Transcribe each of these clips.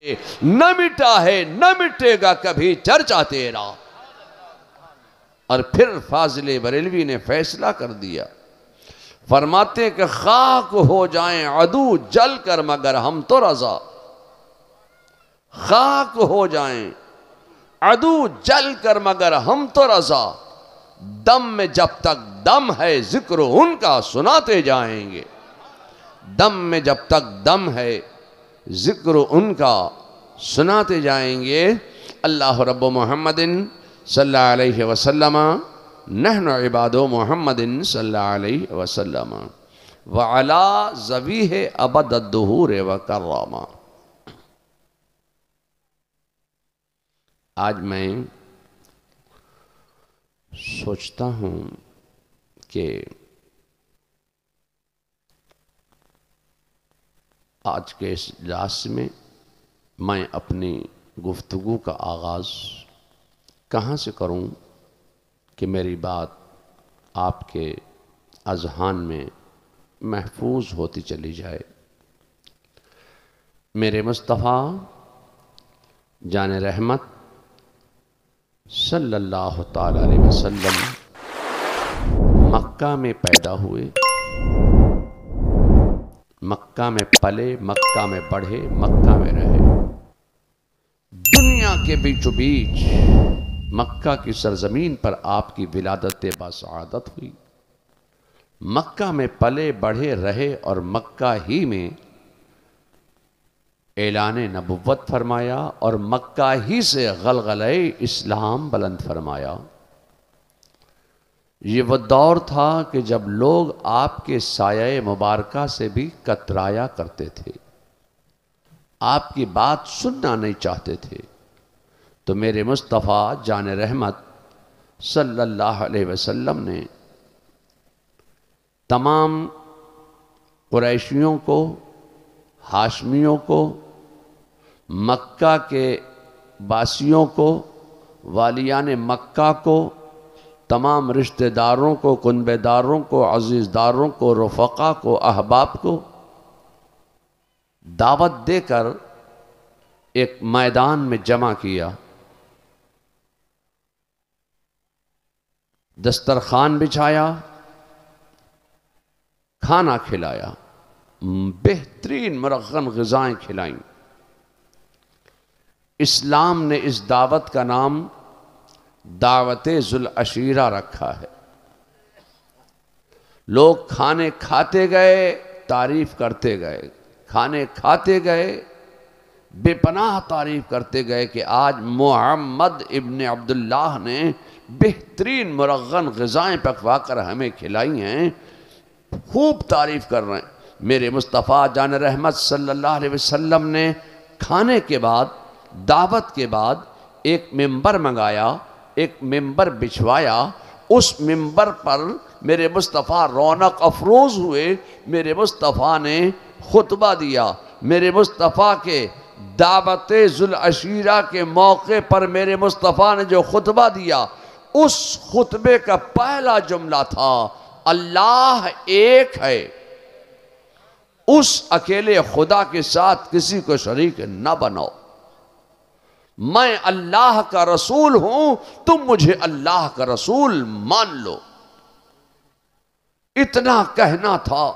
نہ مٹا ہے نہ مٹے گا کبھی چرچا تیرا۔ اور پھر فاضل بریلوی نے فیصلہ کر دیا، فرماتے ہیں کہ خاک ہو جائیں عدو جل کر مگر ہم تو رضا، خاک ہو جائیں عدو جل کر مگر ہم تو رضا، دم میں جب تک دم ہے ذکر ان کا سناتے جائیں گے، دم میں جب تک دم ہے ذکر ان کا سناتے جائیں گے۔ اللہ رب محمد صلی اللہ علیہ وسلم نحن عباد محمد صلی اللہ علیہ وسلم وعلا ذویہ ابد الدہور وکراما۔ آج میں سوچتا ہوں کہ آج کے اس اجلاس میں میں اپنی گفتگو کا آغاز کہاں سے کروں کہ میری بات آپ کے اذہان میں محفوظ ہوتی چلی جائے۔ میرے مصطفیٰ جان رحمت صلی اللہ تعالی علیہ وسلم مکہ میں پیدا ہوئے، مکہ میں پلے، مکہ میں بڑھے، مکہ میں رہے، دنیا کے بیچو بیچ مکہ کی سرزمین پر آپ کی ولادت باسعادت ہوئی، مکہ میں پلے بڑھے رہے اور مکہ ہی میں اعلان نبوت فرمایا اور مکہ ہی سے غلغلہ اسلام بلند فرمایا۔ یہ وہ دور تھا کہ جب لوگ آپ کے سایہ مبارکہ سے بھی کترایا کرتے تھے، آپ کی بات سننا نہیں چاہتے تھے، تو میرے مصطفیٰ جان رحمت صلی اللہ علیہ وسلم نے تمام قریشیوں کو، ہاشمیوں کو، مکہ کے باسیوں کو، والیان مکہ کو، تمام رشتہ داروں کو، کنبے داروں کو، عزیز داروں کو، رفقا کو، احباب کو دعوت دے کر ایک میدان میں جمع کیا، دسترخوان بچھایا، کھانا کھلایا، بہترین مرغن غذائیں کھلائیں۔ اسلام نے اس دعوت کا نام دعوت ذو العشیرہ رکھا ہے۔ لوگ کھانے کھاتے گئے، تعریف کرتے گئے، کھانے کھاتے گئے، بے پناہ تعریف کرتے گئے کہ آج محمد ابن عبداللہ نے بہترین مرغن غذائیں پکوا کر ہمیں کھلائی ہیں، خوب تعریف کر رہے ہیں۔ میرے مصطفیٰ جان رحمت صلی اللہ علیہ وسلم نے کھانے کے بعد، دعوت کے بعد ایک ممبر منگایا، ایک ممبر بچھوایا، اس ممبر پر میرے مصطفیٰ رونق افروز ہوئے، میرے مصطفیٰ نے خطبہ دیا۔ میرے مصطفیٰ کے دعوت ذو العشیرہ کے موقع پر میرے مصطفیٰ نے جو خطبہ دیا، اس خطبے کا پہلا جملہ تھا اللہ ایک ہے، اس اکیلے خدا کے ساتھ کسی کو شریک نہ بناؤ، میں اللہ کا رسول ہوں، تم مجھے اللہ کا رسول مان لو۔ اتنا کہنا تھا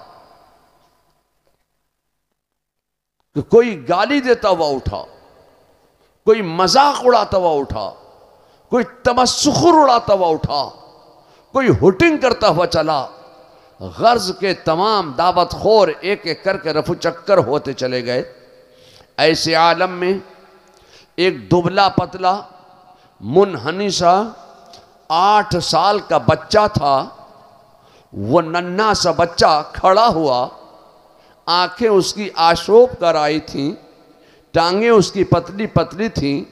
کہ کوئی گالی دیتا ہوا اٹھا، کوئی مذاق اڑاتا ہوا اٹھا، کوئی تمسخر اڑاتا ہوا اٹھا، کوئی ہوٹنگ کرتا ہوا چلا۔ غرض کے تمام دعوت خور ایک ایک کر کے رفو چکر ہوتے چلے گئے۔ ایسے عالم میں ایک دبلا پتلا منحنی سا 8 سال کا بچہ تھا، وہ ننھا سا بچہ کھڑا ہوا، آنکھیں اس کی آشوب کر آئی تھیں، ٹانگیں اس کی پتلی پتلی تھیں،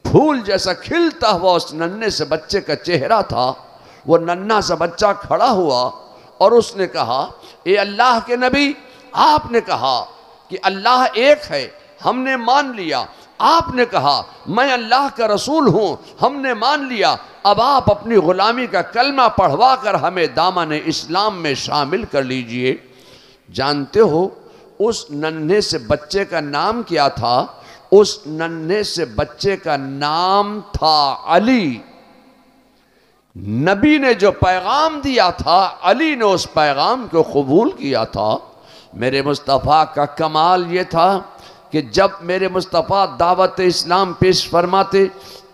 پھول جیسا کھلتا ہوا اس ننھے سے بچے کا چہرہ تھا۔ وہ ننھا سا بچہ کھڑا ہوا اور اس نے کہا اے اللہ کے نبی، آپ نے کہا کہ اللہ ایک ہے، ہم نے مان لیا، آپ نے کہا میں اللہ کا رسول ہوں، ہم نے مان لیا، اب آپ اپنی غلامی کا کلمہ پڑھوا کر ہمیں دامن اسلام میں شامل کر لیجئے۔ جانتے ہو اس ننھے سے بچے کا نام کیا تھا؟ اس ننھے سے بچے کا نام تھا علی۔ نبی نے جو پیغام دیا تھا، علی نے اس پیغام کو قبول کیا تھا۔ میرے مصطفیٰ کا کمال یہ تھا کہ جب میرے مصطفیٰ دعوت اسلام پیش فرماتے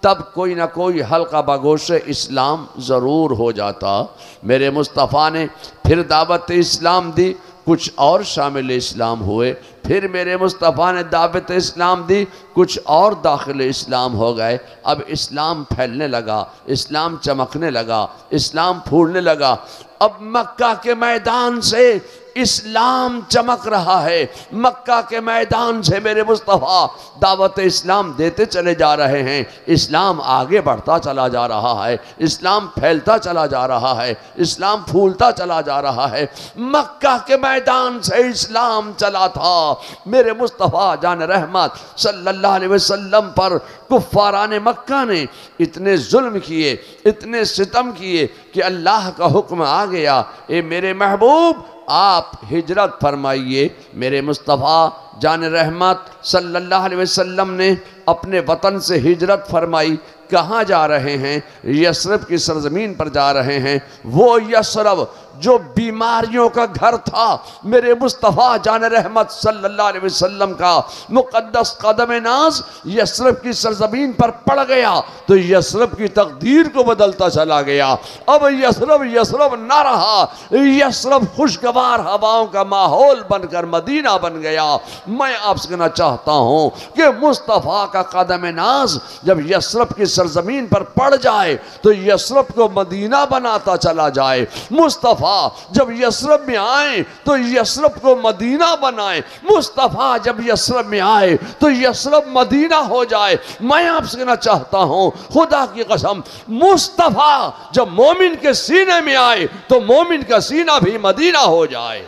تب کوئی نہ کوئی حلقہ بگوش اسلام ضرور ہو جاتا۔ میرے مصطفیٰ نے پھر دعوت اسلام دی، کچھ اور شامل اسلام ہوئے۔ پھر میرے مصطفیٰ نے دعوت اسلام دی، کچھ اور داخل اسلام ہو گئے۔ اب اسلام پھیلنے لگا، اسلام چمکنے لگا، اسلام پھولنے لگا۔ اب مکہ کے میدان سے اسلام چمک رہا ہے، مکہ کے میدان سے میرے مصطفیٰ دعوت اسلام دیتے چلے جا رہے ہیں۔ اسلام آگے بڑھتا چلا جا رہا ہے، اسلام پھیلتا چلا جا رہا ہے، اسلام پھولتا چلا جا رہا ہے۔ مکہ کے میدان سے اسلام چلا تھا۔ میرے مصطفیٰ جان رحمت صلی اللہ علیہ وسلم پر کفاران مکہ نے اتنے ظلم کیے، اتنے ستم کیے کہ اللہ کا حکم آ گیا، اے میرے محبوب آپ ہجرت فرمائیے۔ میرے مصطفیٰ جان رحمت صلی اللہ علیہ وسلم نے اپنے وطن سے ہجرت فرمائی۔ کہاں جا رہے ہیں؟ یثرب کی سرزمین پر جا رہے ہیں۔ وہ یثرب جو بیماریوں کا گھر تھا، میرے مصطفیٰ جان رحمت صلی اللہ علیہ وسلم کا مقدس قدم ناز یثرب کی سرزمین پر پڑ گیا تو یثرب کی تقدیر کو بدلتا چلا گیا۔ اب یثرب نہ رہا، یثرب خوشگوار ہواؤں کا ماحول بن کر مدینہ بن گیا۔ میں آپ سے کہنا چاہتا ہوں کہ مصطفیٰ کا قدم ناز جب یثرب کی سرزمین پر پڑ جائے تو یثرب کو مدینہ بناتا چلا جائے۔ مصطفیٰ جب یثرب میں آئیں تو یثرب کو مدینہ بنائیں۔ مصطفیٰ جب یثرب میں آئے تو یثرب مدینہ ہو جائے۔ میں آپ سے کہنا چاہتا ہوں خدا کی قسم، مصطفیٰ جب مومن کے سینے میں آئے تو مومن کا سینہ بھی مدینہ ہو جائے۔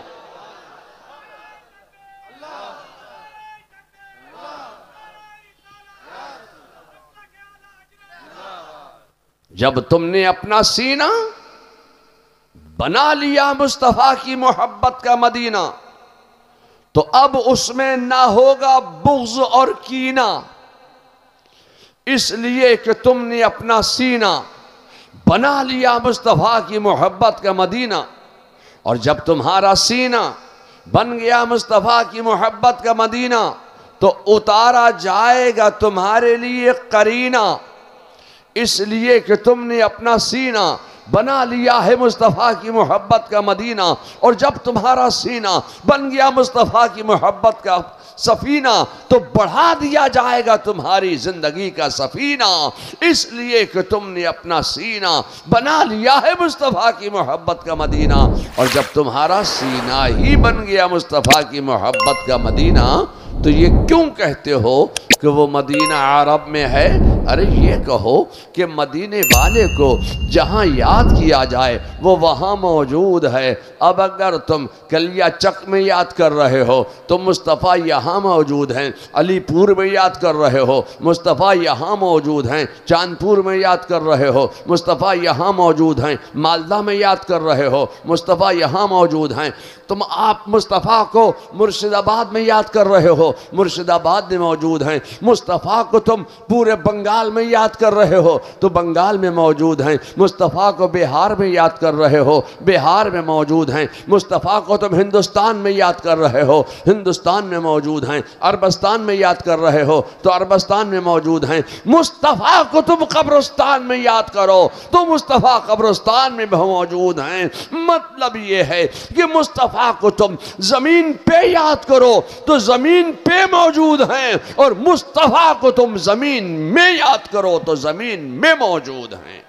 جب تم نے اپنا سینہ بنا لیا مصطفیٰ کی محبت کا مدینہ تو اب اس میں نہ ہوگا بغض اور کینہ، اس لیے کہ تم نے اپنا سینہ بنا لیا مصطفیٰ کی محبت کا مدینہ۔ اور جب تمہارا سینہ بن گیا مصطفیٰ کی محبت کا مدینہ تو اتارا جائے گا تمہارے لیے قرینہ، اس لیے کہ تم نے اپنا سینہ بنا لیا ہے مصطفیٰ کی محبت کا مدینہ۔ اور جب تمہارا سینہ بن گیا مصطفیٰ کی محبت کا سفینہ تو بڑھا دیا جائے گا تمہاری زندگی کا سفینہ، اس لیے کہ تم نے اپنا سینہ بنا لیا ہے مصطفیٰ کی محبت کا مدینہ۔ اور جب تمہارا سینہ ہی بن گیا مصطفیٰ کی محبت کا مدینہ تو یہ کیوں کہتے ہو کہ وہ مدینہ عرب میں ہے؟ ارے یہ کہو کہ مدینے والے کو جہاں یاد کیا جائے وہ وہاں موجود ہے۔ اب اگر تم کلیہ چک میں یاد کر رہے ہو تو مصطفیٰ یہاں موجود ہیں، علی پور میں یاد کر رہے ہو مصطفیٰ یہاں موجود ہیں، چاندپور میں یاد کر رہے ہو مصطفیٰ یہاں موجود ہیں، مالدہ میں یاد کر رہے ہو مصطفیٰ یہاں موجود ہیں۔ تم آپ مصطفیٰ کو مرشد آباد میں یاد کر رہے ہو، مرشد آباد میں موجود ہیں۔ مصطفیٰ کو تم پورے بنگال میں یاد کر رہے ہو تو بنگال میں موجود ہیں۔ مصطفیٰ کو بہار میں یاد کر رہے ہو، بہار میں موجود ہیں۔ مصطفیٰ کو تم ہندوستان میں یاد کر رہے ہو، ہندوستان میں موجود ہیں۔ عربستان میں یاد کر رہے ہو تو عربستان میں موجود ہیں۔ مصطفیٰ کو تم قبرستان میں یاد کرو تو مصطفیٰ قبرستان میں موجود ہیں۔ مطلب یہ ہے کہ مصطفیٰ کو تم زمین پہ یاد کرو تو زمین پہ موجود ہیں، اور مصطفیٰ کو تم زمین میں یاد کرو تو زمین میں موجود ہیں۔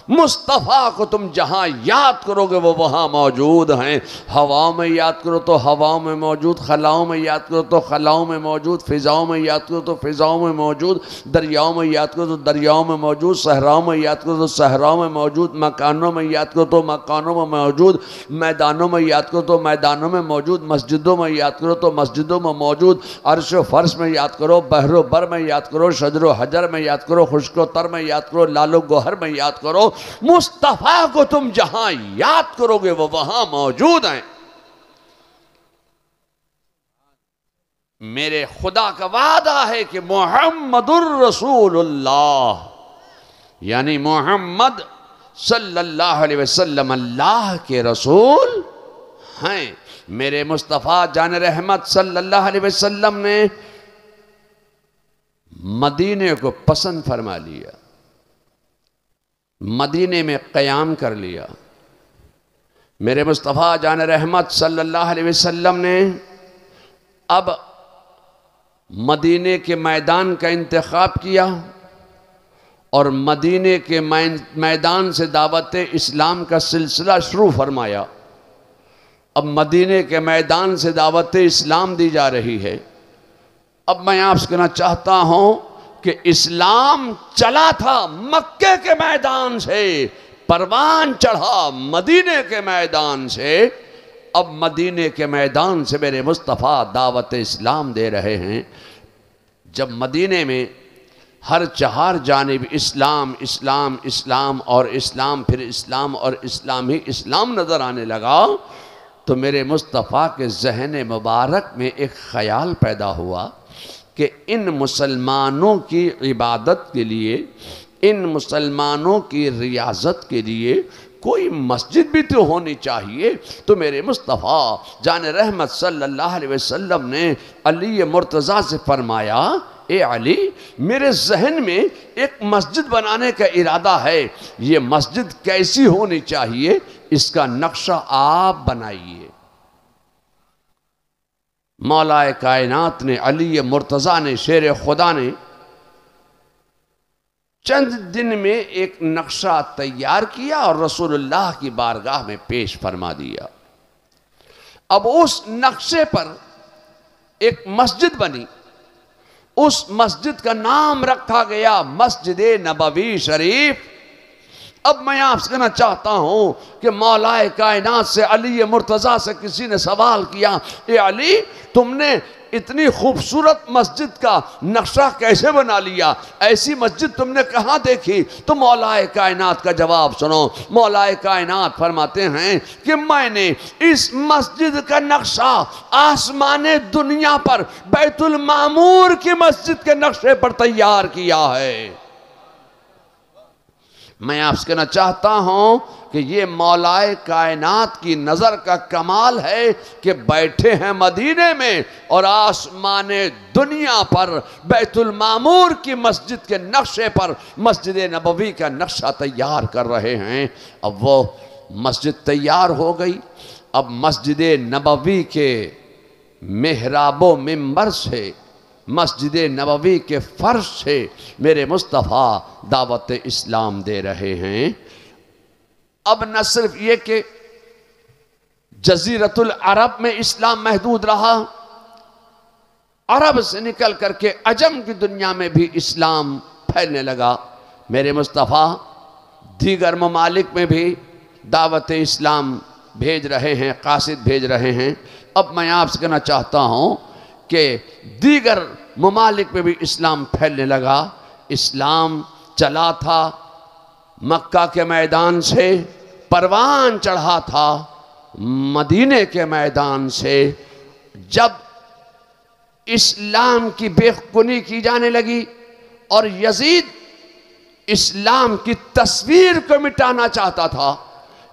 مصطفیٰ کو تم جہاں یاد کرو گے وہ وہاں موجود ہیں۔ ہواؤں میں یاد کرو تو ہواؤں میں موجود، خلاؤں میں یاد کرو تو خلاؤں میں موجود، فضاؤں میں یاد کرو تو فضاؤں میں موجود، دریاؤں میں یاد کرو تو دریاؤں میں موجود، صحراؤں میں یاد کرو تو صحراؤں میں موجود، مکانوں میں یاد کرو تو مکانوں میں موجود، میدانوں میں یاد کرو تو میدانوں میں موجود، مسجدوں میں یاد کرو تو مسجدوں میں موجود، عرش و فرش میں یاد کرو، بحر و بر میں یاد کرو، شجر و حجر میں یاد کرو، خشک و تر میں یاد کرو، لال و گوہر میں یاد کرو۔ مصطفیٰ کو تم جہاں یاد کرو گے وہ وہاں موجود ہیں۔ میرے خدا کا وعدہ ہے کہ محمد الرسول اللہ، یعنی محمد صلی اللہ علیہ وسلم اللہ کے رسول ہیں۔ میرے مصطفیٰ جان رحمت صلی اللہ علیہ وسلم نے مدینے کو پسند فرما لیا، مدینے میں قیام کر لیا۔ میرے مصطفیٰ جان رحمت صلی اللہ علیہ وسلم نے اب مدینے کے میدان کا انتخاب کیا اور مدینے کے میدان سے دعوت اسلام کا سلسلہ شروع فرمایا۔ اب مدینے کے میدان سے دعوت اسلام دی جا رہی ہے۔ اب میں آپ سے کہنا چاہتا ہوں کہ اسلام چلا تھا مکے کے میدان سے، پروان چڑھا مدینے کے میدان سے۔ اب مدینے کے میدان سے میرے مصطفیٰ دعوت اسلام دے رہے ہیں۔ جب مدینے میں ہر چہار جانب اسلام اسلام اسلام اور اسلام، پھر اسلام اور اسلام ہی اسلام نظر آنے لگا، تو میرے مصطفیٰ کے ذہن مبارک میں ایک خیال پیدا ہوا کہ ان مسلمانوں کی عبادت کے لیے، ان مسلمانوں کی ریاضت کے لیے کوئی مسجد بھی تو ہونی چاہیے۔ تو میرے مصطفیٰ جان رحمت صلی اللہ علیہ وسلم نے علی مرتضیٰ سے فرمایا، اے علی، میرے ذہن میں ایک مسجد بنانے کا ارادہ ہے، یہ مسجد کیسی ہونی چاہیے، اس کا نقشہ آپ بنائیے۔ مولا کائنات نے، علی مرتضیٰ نے، شیر خدا نے چند دن میں ایک نقشہ تیار کیا اور رسول اللہ کی بارگاہ میں پیش فرما دیا۔ اب اس نقشے پر ایک مسجد بنی، اس مسجد کا نام رکھا گیا مسجد نبوی شریف۔ اب میں آپ سے کہنا چاہتا ہوں کہ مولا کائنات سے، علی مرتضیٰ سے کسی نے سوال کیا، اے علی، تم نے اتنی خوبصورت مسجد کا نقشہ کیسے بنا لیا؟ ایسی مسجد تم نے کہاں دیکھی؟ تو مولا کائنات کا جواب سنو۔ مولا کائنات فرماتے ہیں کہ میں نے اس مسجد کا نقشہ آسمان دنیا پر بیت المعمور کی مسجد کے نقشے پر تیار کیا ہے۔ میں آپ سے کہنا چاہتا ہوں کہ یہ مولا کائنات کی نظر کا کمال ہے کہ بیٹھے ہیں مدینے میں اور آسمان دنیا پر بیت المعمور کی مسجد کے نقشے پر مسجد نبوی کا نقشہ تیار کر رہے ہیں۔ اب وہ مسجد تیار ہو گئی۔ اب مسجد نبوی کے محراب و منبر سے، مسجد نبوی کے فرش سے میرے مصطفیٰ دعوت اسلام دے رہے ہیں۔ اب نہ صرف یہ کہ جزیرت العرب میں اسلام محدود رہا، عرب سے نکل کر کے عجم کی دنیا میں بھی اسلام پھیلنے لگا۔ میرے مصطفیٰ دیگر ممالک میں بھی دعوت اسلام بھیج رہے ہیں، قاصد بھیج رہے ہیں۔ اب میں آپ سے کہنا چاہتا ہوں کہ دیگر ممالک میں بھی اسلام پھیلنے لگا۔ اسلام چلا تھا مکہ کے میدان سے، پروان چڑھا تھا مدینے کے میدان سے۔ جب اسلام کی بے خونی کی جانے لگی اور یزید اسلام کی تصویر کو مٹانا چاہتا تھا،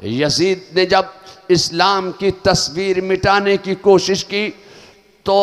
یزید نے جب اسلام کی تصویر مٹانے کی کوشش کی تو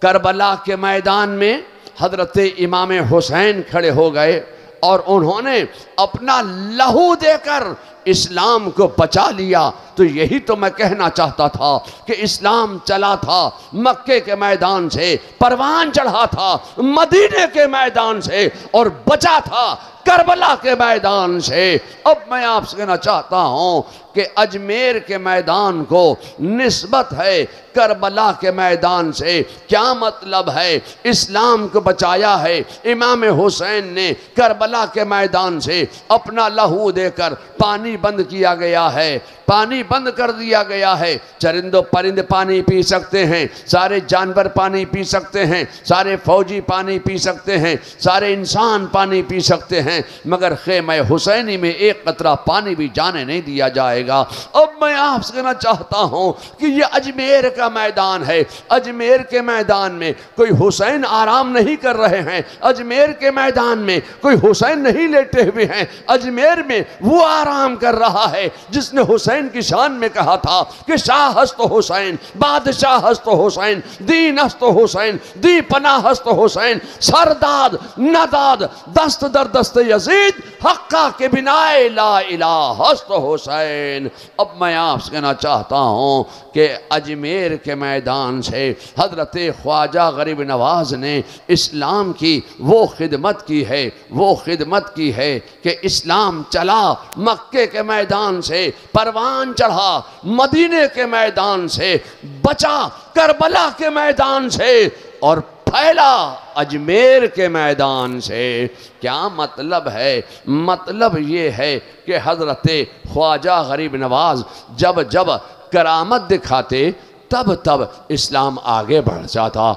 کربلا کے میدان میں حضرت امام حسین کھڑے ہو گئے اور انہوں نے اپنا لہو دے کر اسلام کو بچا لیا۔ تو یہی تو میں کہنا چاہتا تھا کہ اسلام چلا تھا مکے کے میدان سے، پروان چڑھا تھا مدینے کے میدان سے اور بچا تھا کربلا کے میدان سے۔ اب میں آپ سے کہنا چاہتا ہوں کہ اجمیر کے میدان کو نسبت ہے کربلا کے میدان سے۔ کیا مطلب ہے؟ اسلام کو بچایا ہے امام حسین نے کربلا کے میدان سے، اپنا لہو دے کر پانی بند کیا گیا ہے، پانی بند کر دیا گیا ہے۔ چرند و پرند پانی پی سکتے ہیں، سارے جانور پانی پی سکتے ہیں، سارے فوجی پانی پی سکتے ہیں، سارے انسان پانی پی سکتے ہیں، مگر خیمہ حسینی میں ایک قطرہ پانی بھی جانے نہیں دیا جائے گا۔ جائے گا۔ اب میں آپ سے کہنا چاہتا ہوں کہ یہ اجمیر کا میدان ہے، اجمیر کے میدان میں کوئی حسین آرام نہیں کر رہے ہیں، اجمیر کے میدان میں کوئی حسین نہیں لیٹے ہوئے ہیں، اجمیر میں وہ آرام کر رہا ہے جس نے حسین کی شان میں کہا تھا کہ شاہ ہست حسین، بادشاہ ہست حسین، دین ہست حسین، دی پناہ ہست حسین، سرداد نداد دست در دست یزید، حقہ کے بنائے لا الہ ہست حسین۔ اب میں آپ سے کہنا چاہتا ہوں کہ اجمیر کے میدان سے حضرت خواجہ غریب نواز نے اسلام کی وہ خدمت کی ہے، وہ خدمت کی ہے کہ اسلام چلا مکے کے میدان سے، پروان چڑھا مدینے کے میدان سے، بچا کربلا کے میدان سے، اور پھیلا اجمیر کے میدان سے۔ کیا مطلب ہے؟ مطلب یہ ہے کہ حضرت خواجہ غریب نواز جب جب کرامت دکھاتے تب تب اسلام آگے بڑھ جاتا۔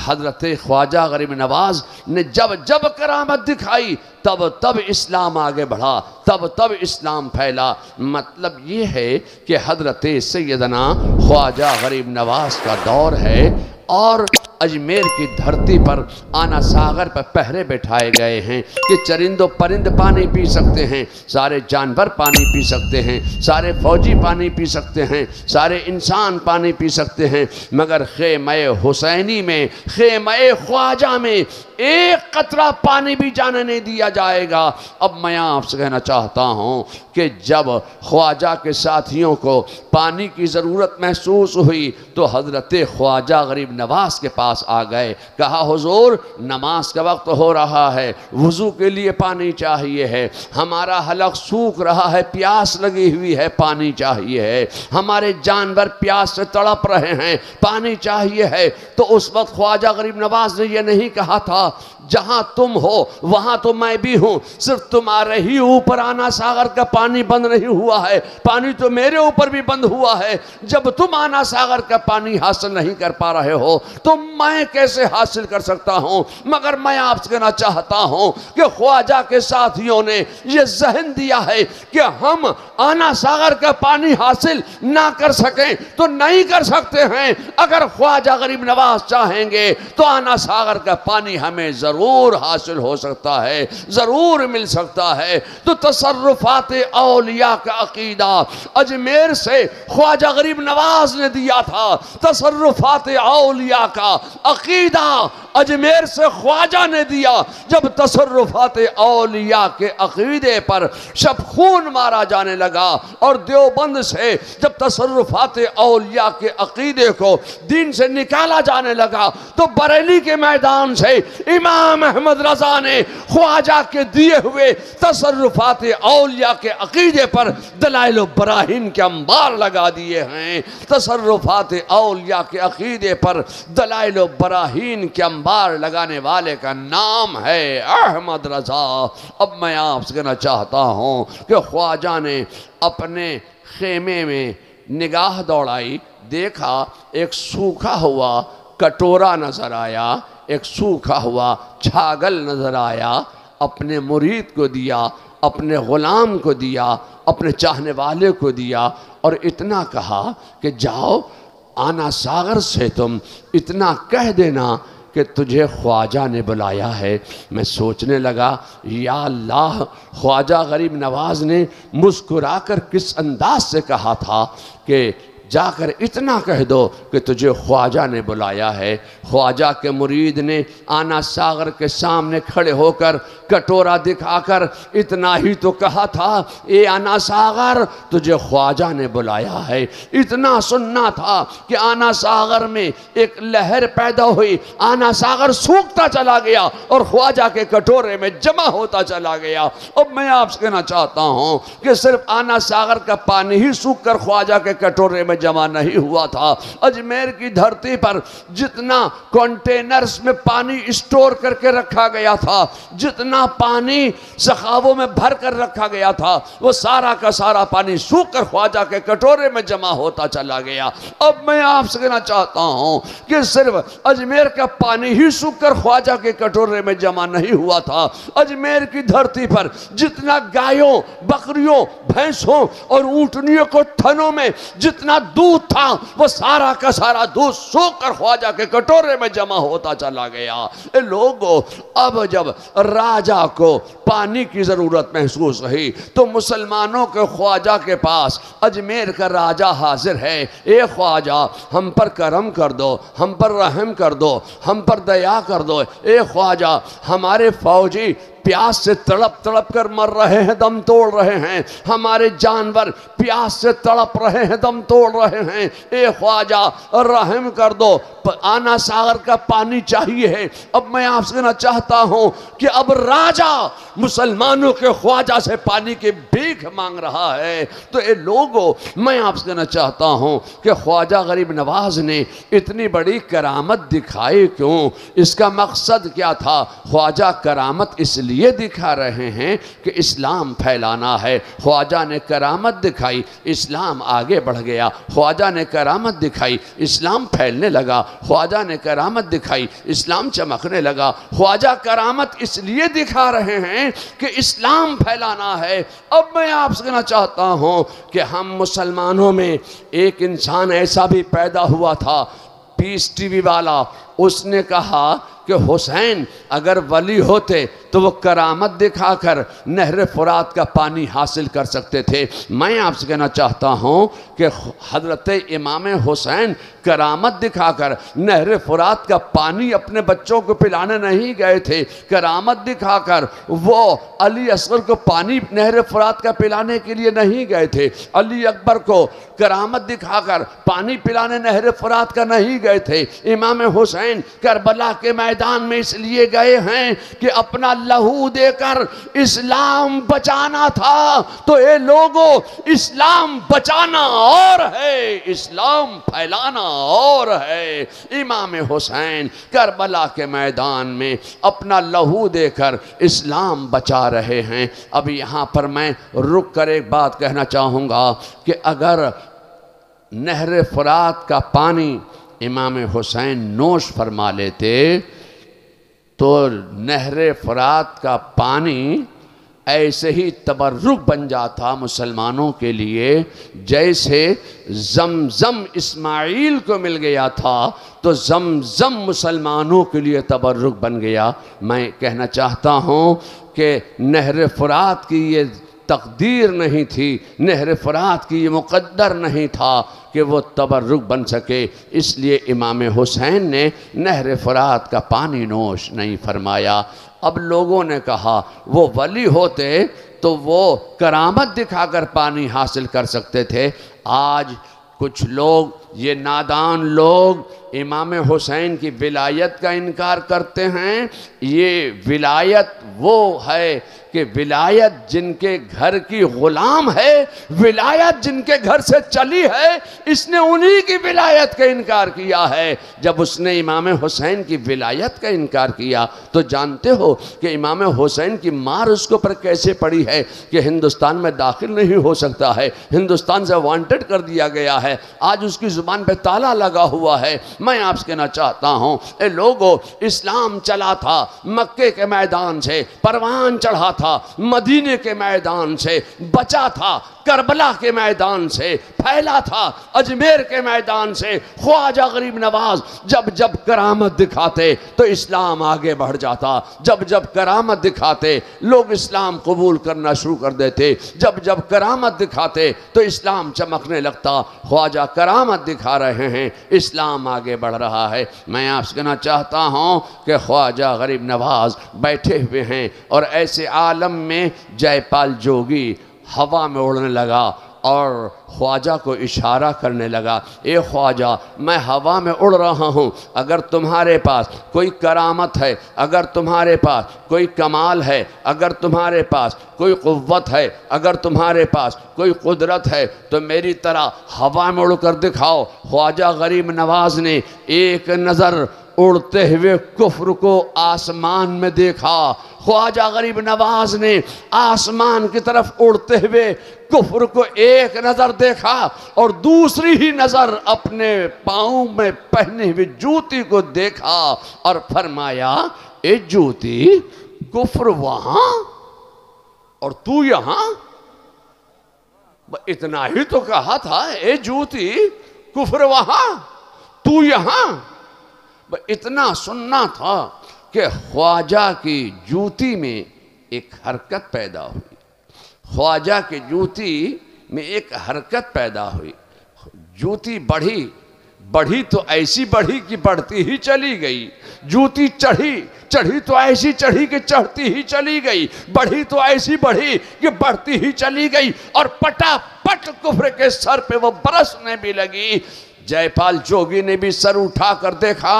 حضرت خواجہ غریب نواز نے جب جب کرامت دکھائی تب تب اسلام آگے بڑھا، تب تب اسلام پھیلا۔ مطلب یہ ہے کہ حضرت سیدنا خواجہ غریب نواز کا دور ہے، اور اجمیر کی دھرتی پر آنا ساغر پر پہرے بٹھائے گئے ہیں کہ چرند و پرند پانی پی سکتے ہیں، سارے جانور پانی پی سکتے ہیں، سارے فوجی پانی پی سکتے ہیں، سارے انسان پانی پی سکتے ہیں، مگر خیمہ حسینی میں، خیمہ خواجہ میں ایک قطرہ پانی بھی جانے نہیں دیا جائے گا۔ اب میں آپ سے کہنا چاہتا ہوں کہ جب خواجہ کے ساتھیوں کو پانی کی ضرورت محسوس ہوئی تو حضرت خواجہ غریب نواز کے پاس آ گئے، کہا حضور نماز کا وقت ہو رہا ہے، وضو کے لیے پانی چاہیے ہے، ہمارا حلق سوکھ رہا ہے، پیاس لگی ہوئی ہے، پانی چاہیے ہے، ہمارے جانور پیاس سے تڑپ رہے ہیں، پانی چاہیے ہے۔ تو اس وقت خواجہ غریب نواز نے یہ نہیں کہا تھا جہاں تم ہو وہاں تو میں بھی ہوں، صرف تمہارے ہی اوپر آنا ساغر کا پانی بند نہیں ہوا ہے، پانی تو میرے اوپر بھی بند ہوا ہے۔ جب تم آنا ساغر کا پانی حاصل نہیں کر پا رہے ہو تو میں کیسے حاصل کر سکتا ہوں؟ مگر میں آپ سے کہنا چاہتا ہوں کہ خواجہ کے ساتھیوں نے یہ ذہن دیا ہے کہ ہم آنا ساغر کا پانی حاصل نہ کر سکیں تو نہیں کر سکتے ہیں، اگر خواجہ غریب نواز چاہیں گے تو آنا ساغر کا پانی ہمیں ضرور حاصل ہو سکتا ہے، ضرور مل سکتا ہے۔ تو تصرفات اولیاء کا عقیدہ اجمیر سے خواجہ غریب نواز نے دیا تھا، تصرفات اولیاء کا عقیدہ اجمیر سے خواجہ نے دیا۔ جب تصرفات اولیاء کے عقیدے پر شب خون مارا جانے لگا اور دیوبند سے جب تصرفات اولیاء کے عقیدے کو دین سے نکالا جانے لگا تو بریلی کے میدان سے امام احمد رضا نے خواجہ کے دیے ہوئے تصرفات اولیاء کے عقیدے پر دلائل و براہین کے انبار لگا دیے ہیں۔ تصرفات اولیاء کے عقیدے پر دلائل و براہین کے انبار لگانے والے کا نام ہے احمد رضا۔ اب میں آپ سے کہنا چاہتا ہوں کہ خواجہ نے اپنے خیمے میں نگاہ دوڑائی، دیکھا ایک سوکھا ہوا کٹورا نظر آیا، ایک سوکھا ہوا چھاگل نظر آیا، اپنے مرید کو دیا، اپنے غلام کو دیا، اپنے چاہنے والے کو دیا، اور اتنا کہا کہ جاؤ آنا ساغر سے تم اتنا کہہ دینا کہ تجھے خواجہ نے بلایا ہے۔ میں سوچنے لگا یا اللہ، خواجہ غریب نواز نے مسکرا کر کس انداز سے کہا تھا کہ جا کر اتنا کہہ دو کہ تجھے خواجہ نے بلایا ہے۔ خواجہ کے مرید نے آنا ساغر کے سامنے کھڑے ہو کر کٹورا دکھا کر اتنا ہی تو کہا تھا، اے آنا ساغر تجھے خواجہ نے بلایا ہے۔ اتنا سننا تھا کہ آنا ساغر میں ایک لہر پیدا ہوئی، آنا ساغر سوکھتا چلا گیا اور خواجہ کے کٹورے میں جمع ہوتا چلا گیا۔ اب میں آپ سے کہنا چاہتا ہوں کہ صرف آنا ساغر کا پانی ہی سوکھ کر خواجہ کے کٹورے میں جمع نہیں ہوا تھا۔ اجمیر کی دھرتی پر جتنا کنٹینرز میں پانی اسٹور کر کے رکھا گیا تھا، جتنا پانی سخاووں میں بھر کر رکھا گیا تھا، وہ سارا کا سارا پانی سوکھ کر خواجہ کے کٹورے میں جمع ہوتا چلا گیا۔ اب میں آپ سے کہنا چاہتا ہوں کہ صرف اجمیر کا پانی ہی سوکھ کر خواجہ کے کٹورے میں جمع نہیں ہوا تھا، اجمیر کی دھرتی پر جتنا گایوں، بکریوں، بھینسوں اور اونٹنیوں کو تھنوں میں جتنا دودھ تھا، وہ سارا کا سارا دودھ سوکھ کر خواجہ کے کٹورے میں جمع ہوتا چلا گیا۔ اے لوگو، اب جب راجہ کو پانی کی ضرورت محسوس ہوئی تو مسلمانوں کے خواجہ کے پاس اجمیر کا راجہ حاضر ہے۔ اے خواجہ، ہم پر کرم کر دو، ہم پر رحم کر دو، ہم پر دیا کر دو۔ اے خواجہ، ہمارے فوجی پیاس سے تڑپ تڑپ کر مر رہے ہیں، دم توڑ رہے ہیں، ہمارے جانور پیاس سے تڑپ رہے ہیں، دم توڑ رہے ہیں۔ اے خواجہ، رحم کر دو، آنا ساغر کا پانی چاہیے ہے۔ اب میں آپ سے کہنا چاہتا ہوں کہ اب راجہ مسلمانوں کے خواجہ سے پانی کی بھیک مانگ رہا ہے۔ تو اے لوگو، میں آپ سے کہنا چاہتا ہوں کہ خواجہ غریب نواز نے اتنی بڑی کرامت دکھائی کیوں؟ اس کا مقصد کیا تھا؟ خواجہ کرامت اس لیے دکھا رہے ہیں کہ اسلام پھیلانا ہے۔ خواجہ نے کرامت دکھائی، اسلام آگے بڑھ گیا۔ خواجہ نے کرامت دکھائی، اسلام پھیلنے لگا۔ خواجہ نے کرامت دکھائی، اسلام چمکنے لگا۔ خواجہ کرامت اس لیے دکھا رہے ہیں کہ اسلام پھیلانا ہے۔ اب میں آپ سے کہنا چاہتا ہوں کہ ہم مسلمانوں میں ایک انسان ایسا بھی پیدا ہوا تھا، پیس ٹی وی والا، اس نے کہا کہ حسین اگر ولی ہوتے تو وہ کرامت دکھا کر نہر فرات کا پانی حاصل کر سکتے تھے۔ میں آپ سے کہنا چاہتا ہوں کہ حضرت امام حسین کرامت دکھا کر نہر فرات کا پانی اپنے بچوں کو پلانے نہیں گئے تھے، کرامت دکھا کر وہ علی اصغر کو پانی نہر فرات کا پلانے کے لیے نہیں گئے تھے، علی اکبر کو کرامت دکھا کر پانی پلانے نہر فرات کا نہیں گئے تھے۔ امام حسین کربلا کے میدان میں اس لیے گئے ہیں کہ اپنا لہو دے کر اسلام بچانا تھا۔ تو اے لوگو، اسلام بچانا اور ہے، اسلام پھیلانا اور ہے۔ امام حسین کربلا کے میدان میں اپنا لہو دے کر اسلام بچا رہے ہیں۔ اب یہاں پر میں رک کر ایک بات کہنا چاہوں گا کہ اگر نہر فرات کا پانی امام حسین نوش فرما لیتے تو نہر فرات کا پانی ایسے ہی تبرک بن جاتا مسلمانوں کے لیے جیسے زمزم اسماعیل کو مل گیا تھا تو زمزم مسلمانوں کے لیے تبرک بن گیا۔ میں کہنا چاہتا ہوں کہ نہر فرات کی یہ تقدیر نہیں تھی، نہر فرات کی یہ مقدر نہیں تھا کہ وہ تبرک بن سکے، اس لیے امام حسین نے نہر فرات کا پانی نوش نہیں فرمایا۔ اب لوگوں نے کہا وہ ولی ہوتے تو وہ کرامت دکھا کر پانی حاصل کر سکتے تھے۔ آج کچھ لوگ، یہ نادان لوگ، امام حسین کی ولایت کا انکار کرتے ہیں۔ یہ ولایت وہ ہے کہ ولایت جن کے گھر کی غلام ہے، ولایت جن کے گھر سے چلی ہے، اس نے انہی کی ولایت کا انکار کیا ہے۔ جب اس نے امام حسین کی ولایت کا انکار کیا تو جانتے ہو کہ امام حسین کی مار اس کو پر کیسے پڑی ہے کہ ہندوستان میں داخل نہیں ہو سکتا ہے، ہندوستان سے وانٹڈ کر دیا گیا ہے، آج اس کی زبان پہ تالا لگا ہوا ہے۔ میں آپ سے کہنا چاہتا ہوں، اے لوگو، اسلام چلا تھا مکے کے میدان سے، پروان چڑھا تھا مدینے کے میدان سے، بچا تھا کربلا کے میدان سے، پھیلا تھا اجمیر کے میدان سے۔ خواجہ غریب نواز جب جب کرامت دکھاتے تو اسلام آگے بڑھ جاتا، جب جب کرامت دکھاتے لوگ اسلام قبول کرنا شروع کر دیتے، جب جب کرامت دکھاتے تو اسلام چمکنے لگتا۔ خواجہ کرامت دکھا رہے ہیں، اسلام آگے بڑھ رہا ہے۔ میں آپ سے کہنا چاہتا ہوں کہ خواجہ غریب نواز بیٹھے ہوئے ہیں اور ایسے عالم میں جے پال جوگی ہوا میں اڑنے لگا اور خواجہ کو اشارہ کرنے لگا، اے خواجہ میں ہوا میں اڑ رہا ہوں، اگر تمہارے پاس کوئی کرامت ہے، اگر تمہارے پاس کوئی کمال ہے، اگر تمہارے پاس کوئی قوت ہے، اگر تمہارے پاس کوئی قدرت ہے تو میری طرح ہوا میں اڑ کر دکھاؤ۔ خواجہ غریب نواز نے ایک نظر اڑتے ہوئے کفر کو آسمان میں دیکھا۔ خواجہ غریب نواز نے آسمان کی طرف اڑتے ہوئے کفر کو ایک نظر دیکھا اور دوسری ہی نظر اپنے پاؤں میں پہنے ہوئے جوتی کو دیکھا اور فرمایا، اے جوتی کفر وہاں اور تو یہاں؟ اتنا ہی تو کہا تھا، اے جوتی کفر وہاں تو یہاں۔ اتنا سننا تھا کہ خواجہ کی جوتی میں ایک حرکت پیدا ہوئی، خواجہ کی جوتی میں ایک حرکت پیدا ہوئی۔ جوتی بڑھی تو ایسی بڑھی کہ بڑھتی ہی چلی گئی، جوتی چڑھی تو ایسی چڑھی کہ چڑھتی ہی چلی گئی، بڑھی تو ایسی بڑھی کہ بڑھتی ہی چلی گئی، اور پٹا پٹ کفر کے سر پہ وہ برسنے بھی لگی۔ جے پال جوگی نے بھی سر اٹھا کر دیکھا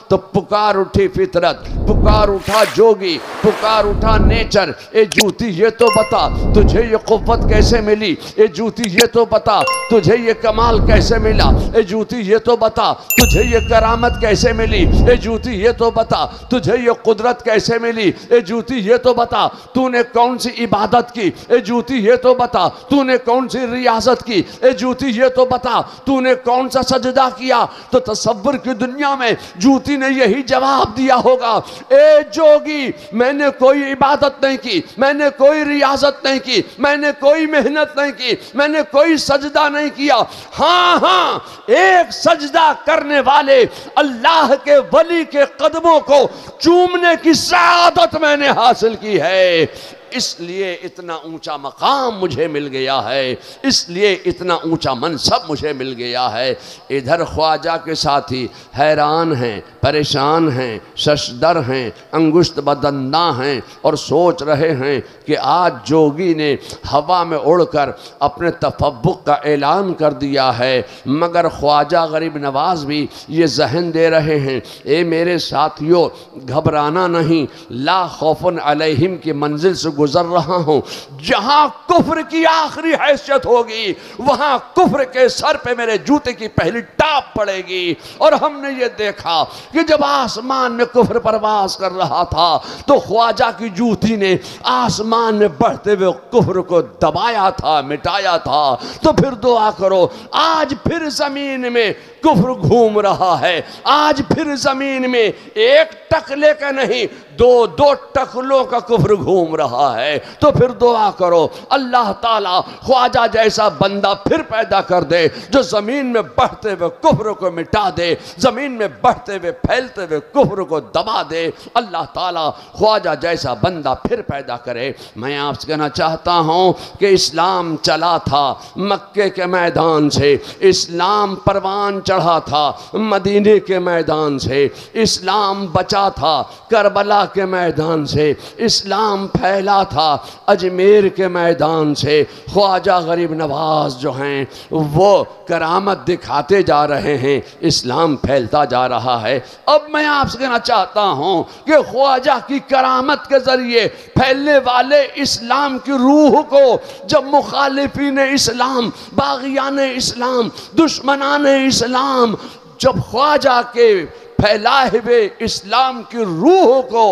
تو پکار اٹھی فطرت، پکار اٹھا جوگی، پکار اٹھا نیچر، اے جوتی یہ تو بتا تجھے یہ قوت کیسے ملی، اے جوتی یہ تو بتا تجھے یہ کمال کیسے ملا، اے جوتی یہ تو بتا تجھے یہ کرامت کیسے ملی، اے جوتی یہ تو بتا تجھے یہ قدرت کیسے ملی، اے جوتی یہ تو بتا تو نے کون سی عبادت کی، اے جوتی یہ تو بتا تو نے کون سی ریاضت کی، اے جوتی یہ تو بتا تو نے کون سا سجدہ کیا۔ تو تصور کی دنیا میں جوتی نے یہی جواب دیا ہوگا، اے جوگی میں نے کوئی عبادت نہیں کی، میں نے کوئی ریاضت نہیں کی، میں نے کوئی محنت نہیں کی، میں نے کوئی سجدہ نہیں کیا، ہاں ایک سجدہ کرنے والے اللہ کے ولی کے قدموں کو چومنے کی سعادت میں نے حاصل کی ہے، اس لیے اتنا اونچا مقام مجھے مل گیا ہے، اس لیے اتنا اونچا منصب مجھے مل گیا ہے۔ ادھر خواجہ کے ساتھی حیران ہیں، پریشان ہیں، ششدر ہیں، انگشت بدنداں ہیں اور سوچ رہے ہیں کہ آج جوگی نے ہوا میں اڑ کر اپنے تفوق کا اعلان کر دیا ہے، مگر خواجہ غریب نواز بھی یہ ذہن دے رہے ہیں، اے میرے ساتھیوں گھبرانا نہیں، لا خوف علیہم کی منزل سے گزر رہا ہوں، جہاں کفر کی آخری حیثیت ہوگی وہاں کفر کے سر پہ میرے جوتے کی پہلی ٹاپ پڑے گی۔ اور ہم نے یہ دیکھا کہ جب آسمان میں کفر پرواز کر رہا تھا تو خواجہ کی جوتی نے آسمان میں بڑھتے ہوئے کفر کو دبایا تھا، مٹایا تھا۔ تو پھر دعا کرو، آج پھر زمین میں کفر گھوم رہا ہے، آج پھر زمین میں ایک ٹکلے کا نہیں دو ٹکلوں کا کفر گھوم رہا ہے۔ تو پھر دعا کرو اللہ تعالیٰ خواجہ جیسا بندہ پھر پیدا کر دے جو زمین میں بڑھتے ہوئے کفر کو مٹا دے، زمین میں بڑھتے ہوئے پھیلتے ہوئے کفر کو دبا دے۔ اللہ تعالیٰ خواجہ جیسا بندہ پھر پیدا کرے۔ میں آپ سے کہنا چاہتا ہوں کہ اسلام چلا تھا مکے کے میدان سے، اسلام پروان چڑھا تھا مدینے کے میدان سے، اسلام بچا تھا کربلا کے میدان سے، اسلام پھیلا تھا اجمیر کے میدان سے۔ خواجہ غریب نواز جو ہیں وہ کرامت دکھاتے جا رہے ہیں، اسلام پھیلتا جا رہا ہے۔ اب میں آپ سے کہنا چاہتا ہوں کہ خواجہ کی کرامت کے ذریعے پھیلنے والے اسلام کی روح کو جب مخالفین اسلام، باغیان اسلام، دشمنان اسلام جب خواجہ کے پھیلائے ہوئے اسلام کی روح کو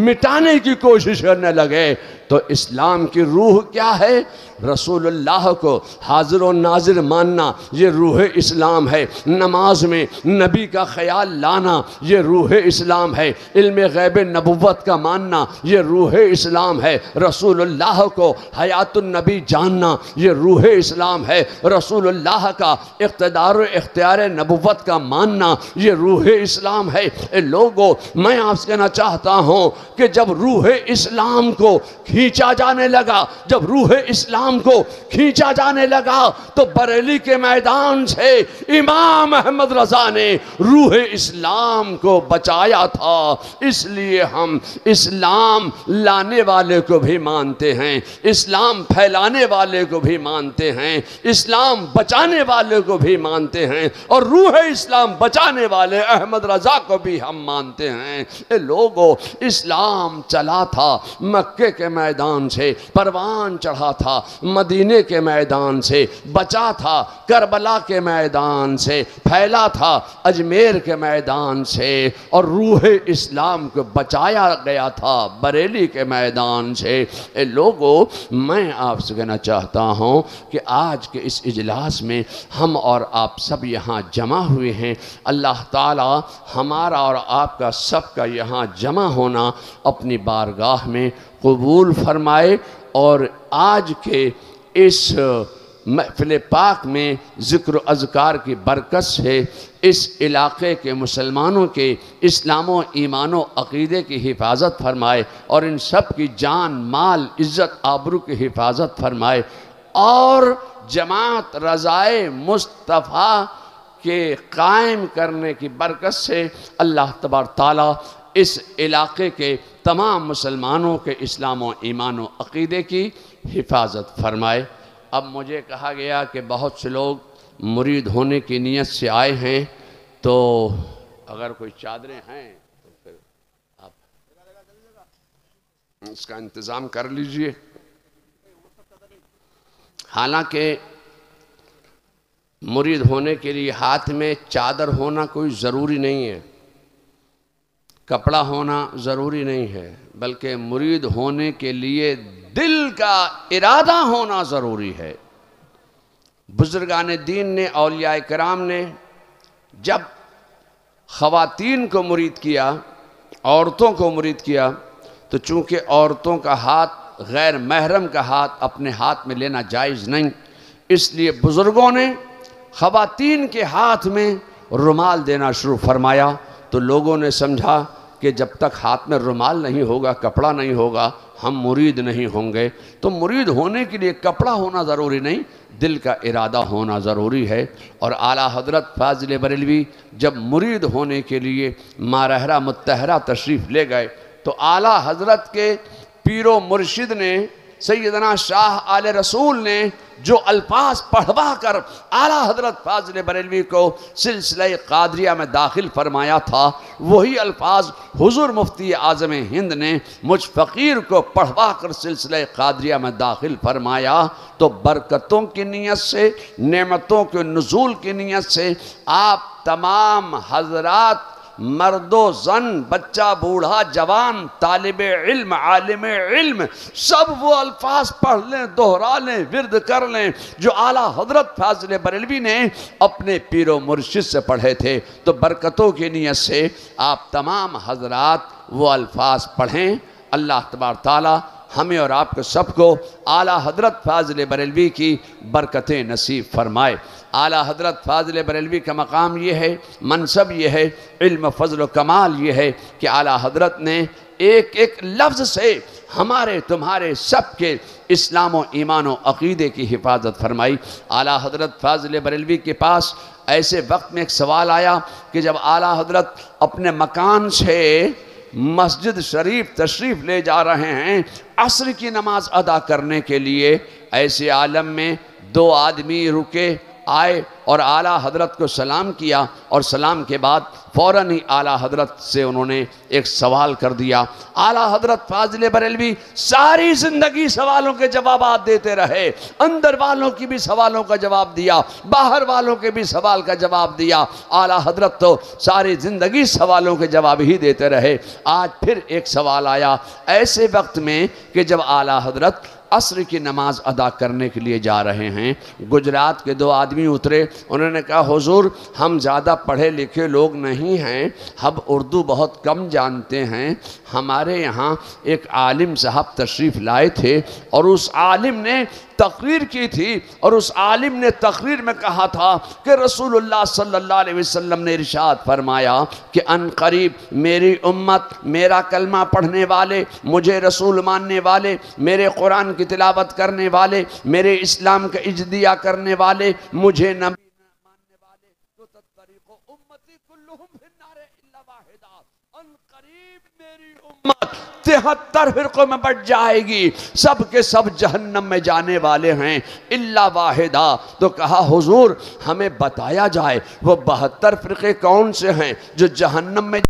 مٹانے کی کوشش کرنے لگے تو اسلام کی روح کیا ہے؟ رسول اللہ کو حاضر و ناظر ماننا یہ روح اسلام ہے، نماز میں نبی کا خیال لانا یہ روح اسلام ہے، علم غیب نبوت کا ماننا یہ روح اسلام ہے، رسول اللہ کو حیات النبی جاننا یہ روح اسلام ہے، رسول اللہ کا اقتدار و اختیار نبوت کا ماننا یہ روح اسلام اسلام ہے۔ اے لوگو، میں آپ سے کہنا چاہتا ہوں کہ جب روح اسلام کو کھینچا جانے لگا، جب روح اسلام کو کھینچا جانے لگا تو بریلی کے میدان سے امام احمد رضا نے روح اسلام کو بچایا تھا۔ اس لیے ہم اسلام لانے والے کو بھی مانتے ہیں، اسلام پھیلانے والے کو بھی مانتے ہیں، اسلام بچانے والے کو بھی مانتے ہیں، اور روح اسلام بچانے والے احمد رضا کو بھی ہم مانتے ہیں۔ اے لوگو، اسلام چلا تھا مکے کے میدان سے، پروان چڑھا تھا مدینے کے میدان سے، بچا تھا کربلا کے میدان سے، پھیلا تھا اجمیر کے میدان سے، اور روح اسلام کو بچایا گیا تھا بریلی کے میدان سے۔ اے لوگو، میں آپ سے کہنا چاہتا ہوں کہ آج کے اس اجلاس میں ہم اور آپ سب یہاں جمع ہوئے ہیں۔ اللہ تعالی ہمارا اور آپ کا سب کا یہاں جمع ہونا اپنی بارگاہ میں قبول فرمائے، اور آج کے اس محفل پاک میں ذکر و اذکار کی برکت سے اس علاقے کے مسلمانوں کے اسلام و ایمان و عقیدے کی حفاظت فرمائے، اور ان سب کی جان مال عزت آبرو کی حفاظت فرمائے، اور جماعت رضائے مصطفیٰ کے قائم کرنے کی برکت سے اللہ تبارک تعالیٰ اس علاقے کے تمام مسلمانوں کے اسلام و ایمان و عقیدے کی حفاظت فرمائے۔ اب مجھے کہا گیا کہ بہت سے لوگ مرید ہونے کی نیت سے آئے ہیں، تو اگر کوئی چادریں ہیں تو پھر آپ اس کا انتظام کر لیجئے۔ حالانکہ مرید ہونے کے لیے ہاتھ میں چادر ہونا کوئی ضروری نہیں ہے، کپڑا ہونا ضروری نہیں ہے، بلکہ مرید ہونے کے لیے دل کا ارادہ ہونا ضروری ہے۔ بزرگان دین نے، اولیاء کرام نے جب خواتین کو مرید کیا، عورتوں کو مرید کیا، تو چونکہ عورتوں کا ہاتھ غیر محرم کا ہاتھ اپنے ہاتھ میں لینا جائز نہیں، اس لیے بزرگوں نے خواتین کے ہاتھ میں رومال دینا شروع فرمایا۔ تو لوگوں نے سمجھا کہ جب تک ہاتھ میں رومال نہیں ہوگا، کپڑا نہیں ہوگا، ہم مرید نہیں ہوں گے۔ تو مرید ہونے کے لیے کپڑا ہونا ضروری نہیں، دل کا ارادہ ہونا ضروری ہے۔ اور اعلیٰ حضرت فاضل بریلوی جب مرید ہونے کے لیے مارہرہ متحرہ تشریف لے گئے، تو اعلیٰ حضرت کے پیر و مرشد نے، سیدنا شاہ آل رسول نے جو الفاظ پڑھوا کر اعلیٰ حضرت فاضل بریلوی کو سلسلہ قادریہ میں داخل فرمایا تھا، وہی الفاظ حضور مفتی اعظم ہند نے مجھ فقیر کو پڑھوا کر سلسلہ قادریہ میں داخل فرمایا۔ تو برکتوں کی نیت سے، نعمتوں کے نزول کی نیت سے آپ تمام حضرات، مرد و زن، بچہ بوڑھا جوان، طالب علم عالم علم، سب وہ الفاظ پڑھ لیں، دہرا لیں، ورد کر لیں جو اعلیٰ حضرت فاضل بریلوی نے اپنے پیر و مرشد سے پڑھے تھے۔ تو برکتوں کی نیت سے آپ تمام حضرات وہ الفاظ پڑھیں۔ اللہ تبارک تعالیٰ ہمیں اور آپ کو سب کو اعلیٰ حضرت فاضل بریلوی کی برکتیں نصیب فرمائے۔ اعلیٰ حضرت فاضل بریلوی کا مقام یہ ہے، منصب یہ ہے، علم فضل و کمال یہ ہے کہ اعلیٰ حضرت نے ایک ایک لفظ سے ہمارے تمہارے سب کے اسلام و ایمان و عقیدے کی حفاظت فرمائی۔ اعلیٰ حضرت فاضل بریلوی کے پاس ایسے وقت میں ایک سوال آیا کہ جب اعلیٰ حضرت اپنے مکان سے مسجد شریف تشریف لے جا رہے ہیں عصر کی نماز ادا کرنے کے لیے، ایسے عالم میں دو آدمی رکے، آئے اور اعلیٰ حضرت کو سلام کیا، اور سلام کے بعد فوراً ہی اعلیٰ حضرت سے انہوں نے ایک سوال کر دیا۔ اعلیٰ حضرت فاضل بریلوی ساری زندگی سوالوں کے جوابات دیتے رہے، اندر والوں کی بھی سوالوں کا جواب دیا، باہر والوں کے بھی سوال کا جواب دیا۔ اعلیٰ حضرت تو ساری زندگی سوالوں کے جواب ہی دیتے رہے۔ آج پھر ایک سوال آیا ایسے وقت میں کہ جب اعلیٰ حضرت عصر کی نماز ادا کرنے کے لیے جا رہے ہیں۔ گجرات کے دو آدمی اترے، انہوں نے کہا حضور ہم زیادہ پڑھے لکھے لوگ نہیں ہیں، ہم اردو بہت کم جانتے ہیں، ہمارے یہاں ایک عالم صاحب تشریف لائے تھے اور اس عالم نے تقریر کی تھی اور اس عالم نے تقریر میں کہا تھا کہ رسول اللہ صلی اللہ علیہ وسلم نے ارشاد فرمایا کہ ان قریب میری امت، میرا کلمہ پڑھنے والے، مجھے رسول ماننے والے، میرے قرآن کی تلاوت کرنے والے، میرے اسلام کا اجدیہ کرنے والے، مجھے نبی ماننے والے، تو تطریق امتی کلہم فی النار الا واحدہ، ان قریب میری امت 73 فرقوں میں بٹ جائے گی، سب کے سب جہنم میں جانے والے ہیں الا واحدہ۔ تو کہا حضور ہمیں بتایا جائے وہ 72 فرقے کون سے ہیں جو جہنم میں